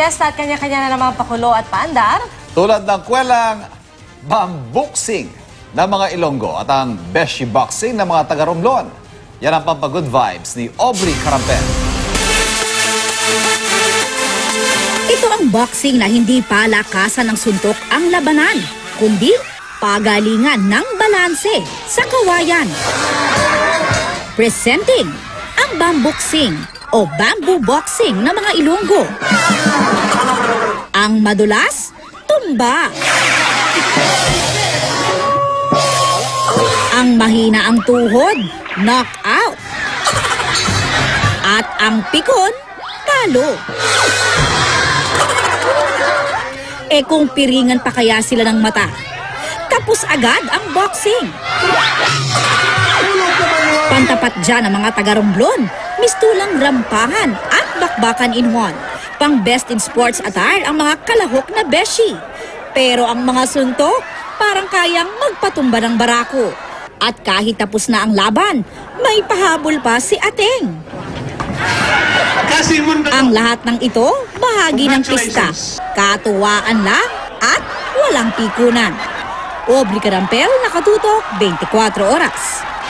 piyesta at kanya-kanya na namang pakulo at paandar. Tulad ng kwelang bambuksing ng mga Ilonggo at ang beshi boxing ng mga taga-Romblon. Yan ang pampagood vibes ni Aubrey Carampel. Ito ang boxing na hindi palakasan ng suntok ang labanan, kundi pagalingan ng balanse sa kawayan. Presenting ang bambuksing o bamboo boxing ng mga Ilonggo. Ang madulas, tumba. Ang mahina ang tuhod, knockout. At ang pikon, talo. Eh kung piringan pa kaya sila ng mata, tapos agad ang boxing. Pantapat dyan ang mga taga-Romblon, mistulang rampahan at bakbakan in one. Pang best in sports attire ang mga kalahok na beshi. Pero ang mga suntok, parang kayang magpatumba ng barako. At kahit tapos na ang laban, may pahabol pa si Ateng. Ang lahat ng ito, bahagi ng pista. Katuwaan lang at walang pikunan. Aubrey Carampel, nakatutok 24 oras.